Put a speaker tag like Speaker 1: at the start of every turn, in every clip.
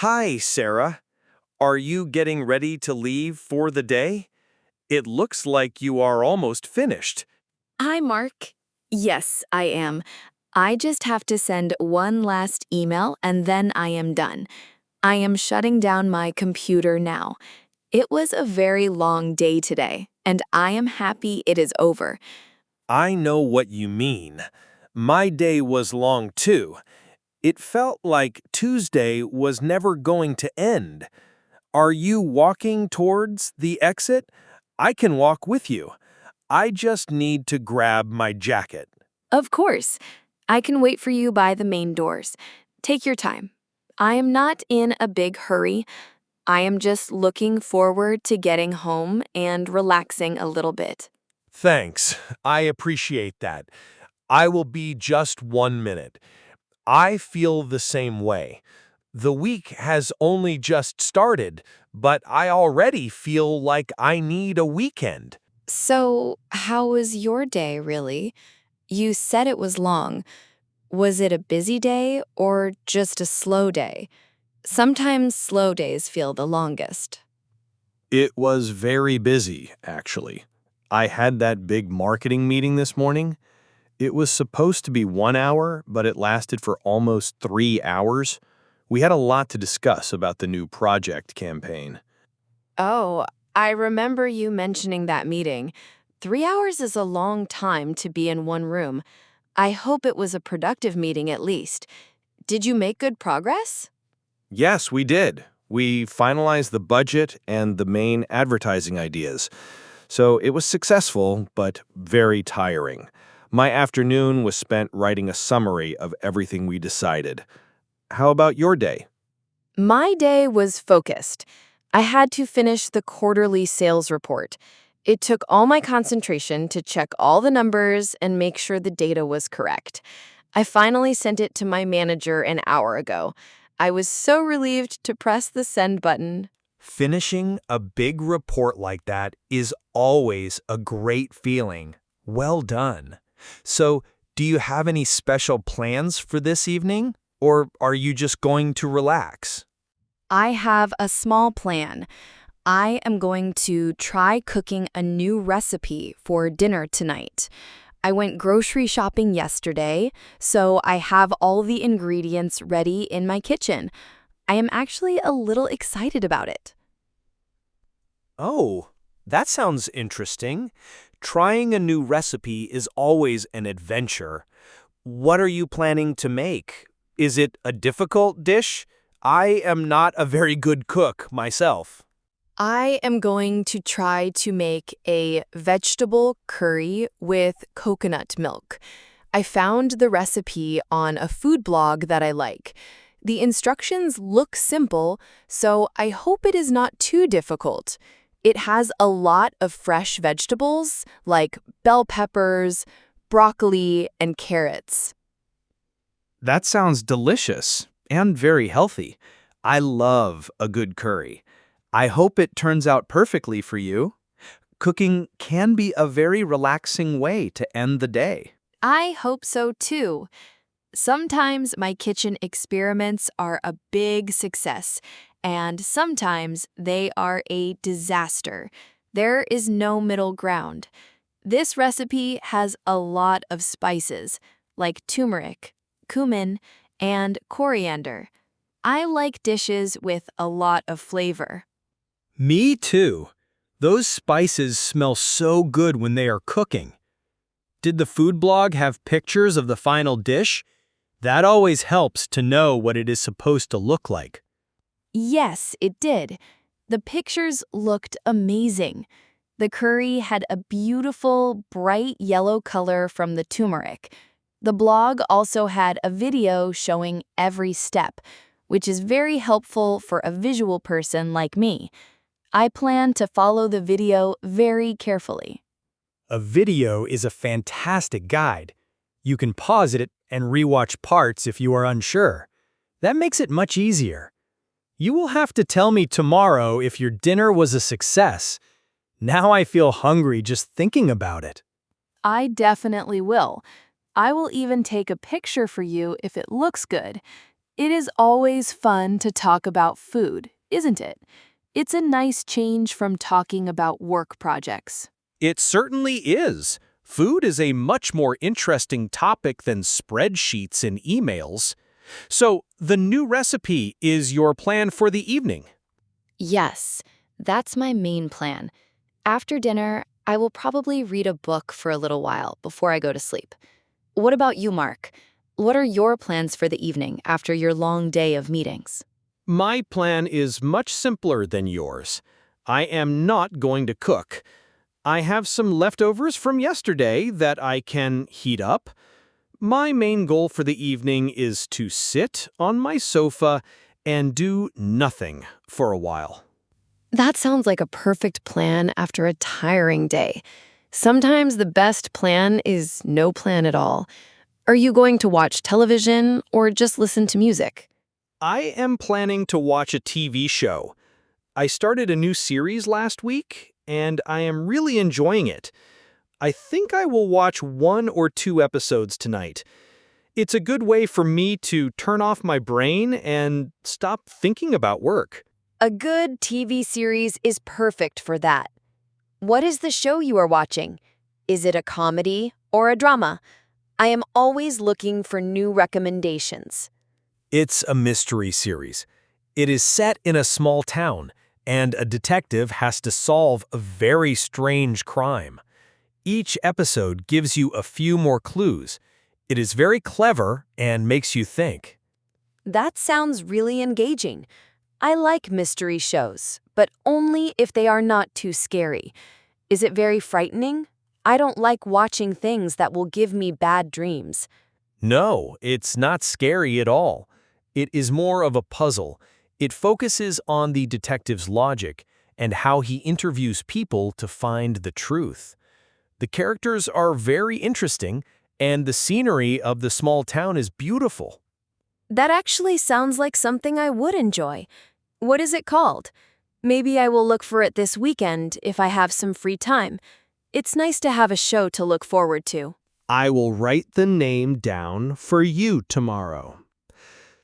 Speaker 1: Hi, Sarah. Are you getting ready to leave for the day? It looks like you are almost finished.
Speaker 2: Hi, Mark. Yes, I am. I just have to send one last email and then I am done. I am shutting down my computer now. It was a very long day today, and I am happy it is over.
Speaker 1: I know what you mean. My day was long too. It felt like Tuesday was never going to end. Are you walking towards the exit? I can walk with you. I just need to grab my jacket.
Speaker 2: Of course, I can wait for you by the main doors. Take your time. I am not in a big hurry. I am just looking forward to getting home and relaxing a little bit.
Speaker 1: Thanks. I appreciate that. I will be just 1 minute. I feel the same way. The week has only just started, but I already feel like I need a weekend.
Speaker 2: So, how was your day, really? You said it was long. Was it a busy day or just a slow day? Sometimes slow days feel the longest.
Speaker 1: It was very busy, actually. I had that big marketing meeting this morning. It was supposed to be 1 hour, but it lasted for almost 3 hours. We had a lot to discuss about the new project campaign.
Speaker 2: Oh, I remember you mentioning that meeting. 3 hours is a long time to be in one room. I hope it was a productive meeting at least. Did you make good progress?
Speaker 1: Yes, we did. We finalized the budget and the main advertising ideas. So it was successful, but very tiring. My afternoon was spent writing a summary of everything we decided. How about your day?
Speaker 2: My day was focused. I had to finish the quarterly sales report. It took all my concentration to check all the numbers and make sure the data was correct. I finally sent it to my manager an hour ago. I was so relieved to press the send button.
Speaker 3: Finishing a big report like that is always a great feeling. Well done. So, do you have any special plans for this evening? Or are you just going to relax?
Speaker 2: I have a small plan. I am going to try cooking a new recipe for dinner tonight. I went grocery shopping yesterday, so I have all the ingredients ready in my kitchen. I am actually a little excited about it.
Speaker 3: Oh, that sounds interesting. Trying a new recipe is always an adventure. What are you planning to make? Is it a difficult dish? I am not a very good cook myself.
Speaker 2: I am going to try to make a vegetable curry with coconut milk. I found the recipe on a food blog that I like. The instructions look simple, so I hope it is not too difficult. It has a lot of fresh vegetables like bell peppers, broccoli, and carrots.
Speaker 3: That sounds delicious and very healthy. I love a good curry. I hope it turns out perfectly for you. Cooking can be a very relaxing way to end the day.
Speaker 2: I hope so too. Sometimes my kitchen experiments are a big success, and sometimes they are a disaster. There is no middle ground. This recipe has a lot of spices, like turmeric, cumin, and coriander. I like dishes with a lot of flavor.
Speaker 3: Me too. Those spices smell so good when they are cooking. Did the food blog have pictures of the final dish? That always helps to know what it is supposed to look like.
Speaker 2: Yes, it did. The pictures looked amazing. The curry had a beautiful, bright yellow color from the turmeric. The blog also had a video showing every step, which is very helpful for a visual person like me. I plan to follow the video very carefully.
Speaker 3: A video is a fantastic guide. You can pause it and rewatch parts if you are unsure. That makes it much easier. You will have to tell me tomorrow if your dinner was a success. Now I feel hungry just thinking about it.
Speaker 2: I definitely will. I will even take a picture for you if it looks good. It is always fun to talk about food, isn't it? It's a nice change from talking about work projects.
Speaker 1: It certainly is. Food is a much more interesting topic than spreadsheets and emails. So, the new recipe is your plan for the evening.
Speaker 2: Yes, that's my main plan. After dinner, I will probably read a book for a little while before I go to sleep. What about you, Mark? What are your plans for the evening after your long day of meetings?
Speaker 1: My plan is much simpler than yours. I am not going to cook. I have some leftovers from yesterday that I can heat up. My main goal for the evening is to sit on my sofa and do nothing for a while.
Speaker 2: That sounds like a perfect plan after a tiring day. Sometimes the best plan is no plan at all. Are you going to watch television or just listen to music?
Speaker 1: I am planning to watch a TV show. I started a new series last week, and I am really enjoying it. I think I will watch 1 or 2 episodes tonight. It's a good way for me to turn off my brain and stop thinking about work.
Speaker 2: A good TV series is perfect for that. What is the show you are watching? Is it a comedy or a drama? I am always looking for new recommendations.
Speaker 1: It's a mystery series. It is set in a small town, and a detective has to solve a very strange crime. Each episode gives you a few more clues. It is very clever and makes you think.
Speaker 2: That sounds really engaging. I like mystery shows, but only if they are not too scary. Is it very frightening? I don't like watching things that will give me bad dreams.
Speaker 1: No, it's not scary at all. It is more of a puzzle. It focuses on the detective's logic and how he interviews people to find the truth. The characters are very interesting, and the scenery of the small town is beautiful.
Speaker 2: That actually sounds like something I would enjoy. What is it called? Maybe I will look for it this weekend if I have some free time. It's nice to have a show to look forward to.
Speaker 1: I will write the name down for you tomorrow.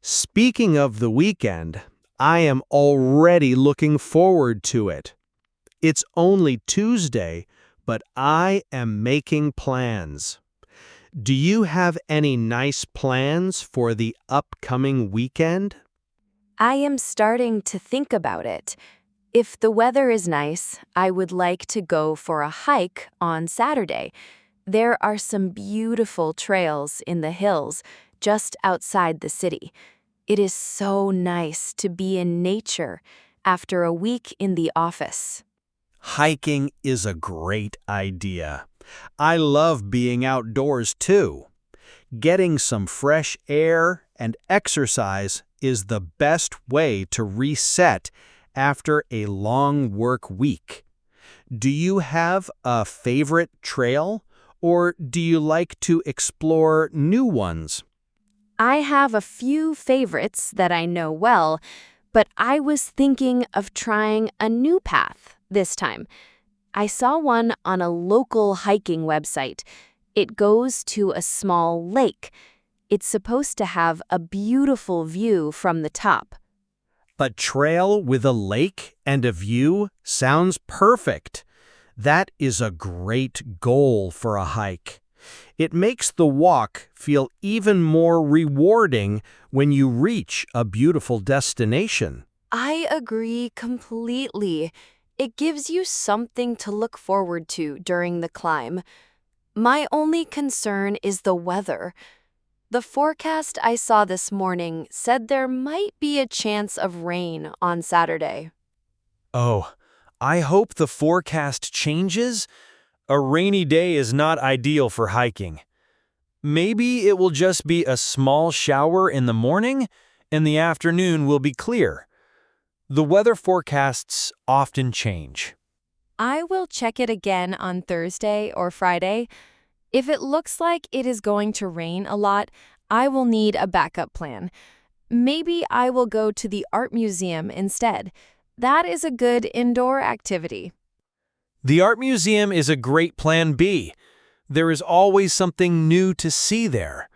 Speaker 1: Speaking of the weekend, I am already looking forward to it. It's only Tuesday, but I am making plans. Do you have any nice plans for the upcoming weekend?
Speaker 2: I am starting to think about it. If the weather is nice, I would like to go for a hike on Saturday. There are some beautiful trails in the hills just outside the city. It is so nice to be in nature after a week in the office.
Speaker 1: Hiking is a great idea. I love being outdoors too. Getting some fresh air and exercise is the best way to reset after a long work week. Do you have a favorite trail, or do you like to explore new ones?
Speaker 2: I have a few favorites that I know well, but I was thinking of trying a new path this time. I saw one on a local hiking website. It goes to a small lake. It's supposed to have a beautiful view from the top.
Speaker 1: A trail with a lake and a view sounds perfect. That is a great goal for a hike. It makes the walk feel even more rewarding when you reach a beautiful destination.
Speaker 2: I agree completely. It gives you something to look forward to during the climb. My only concern is the weather. The forecast I saw this morning said there might be a chance of rain on Saturday.
Speaker 1: Oh, I hope the forecast changes. A rainy day is not ideal for hiking. Maybe it will just be a small shower in the morning, and the afternoon will be clear. The weather forecasts often change.
Speaker 2: I will check it again on Thursday or Friday. If it looks like it is going to rain a lot, I will need a backup plan. Maybe I will go to the art museum instead. That is a good indoor activity.
Speaker 1: The art museum is a great plan B. There is always something new to see there.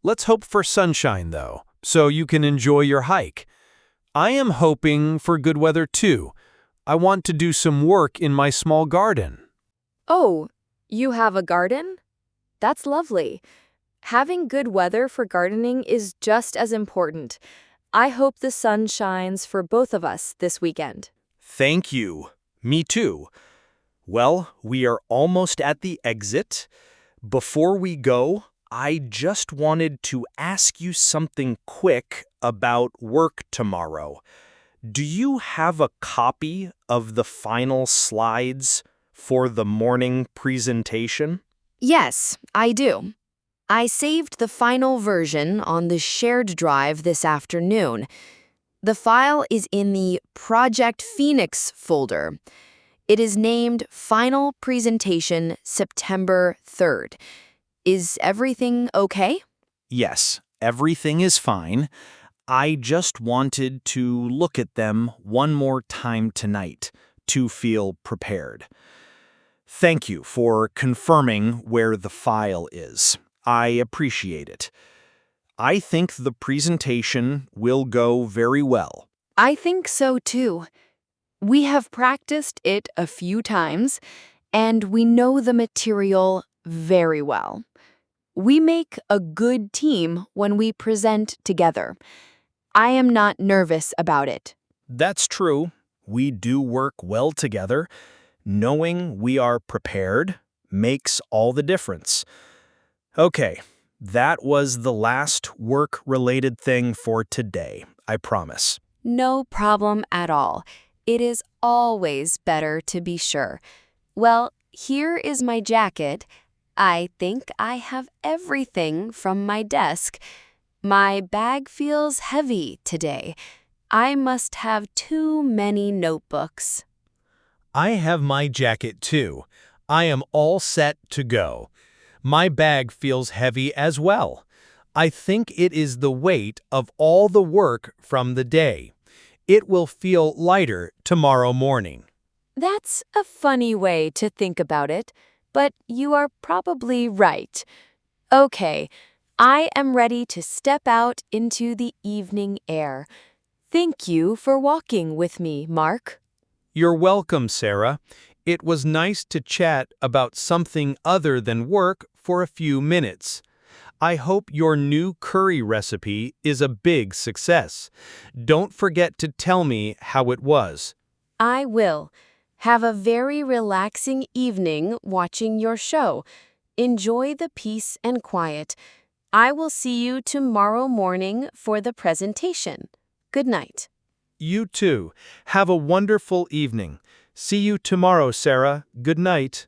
Speaker 1: Let's hope for sunshine, though,
Speaker 3: so you can enjoy your hike. I am hoping for good weather too. I want to do some work in my small garden.
Speaker 2: Oh, you have a garden? That's lovely. Having good weather for gardening is just as important. I hope the sun shines for both of us this weekend.
Speaker 1: Thank you. Me too. Well, we are almost at the exit. Before we go, I just wanted to ask you something quick about work tomorrow. Do you have a copy of the final slides for the morning presentation?
Speaker 2: Yes, I do. I saved the final version on the shared drive this afternoon. The file is in the Project Phoenix folder. It is named Final Presentation September 3rd. Is everything okay?
Speaker 1: Yes, everything is fine. I just wanted to look at them one more time tonight to feel prepared. Thank you for confirming where the file is. I appreciate it. I think the presentation will go very well.
Speaker 2: I think so too. We have practiced it a few times, and we know the material very well. We make a good team when we present together. I am not nervous about it.
Speaker 1: That's true. We do work well together. Knowing we are prepared makes all the difference. Okay, that was the last work-related thing for today, I promise.
Speaker 2: No problem at all. It is always better to be sure. Well, here is my jacket. I think I have everything from my desk. My bag feels heavy today. I must have too many notebooks.
Speaker 3: I have my jacket too. I am all set to go. My bag feels heavy as well. I think it is the weight of all the work from the day. It will feel lighter tomorrow morning.
Speaker 2: That's a funny way to think about it, but you are probably right. Okay, I am ready to step out into the evening air. Thank you for walking with me, Mark.
Speaker 3: You're welcome, Sarah. It was nice to chat about something other than work for a few minutes. I hope your new curry recipe is a big success. Don't forget to tell me how it was.
Speaker 2: I will. Have a very relaxing evening watching your show. Enjoy the peace and quiet. I will see you tomorrow morning for the presentation. Good night.
Speaker 3: You too. Have a wonderful evening. See you tomorrow, Sarah. Good night.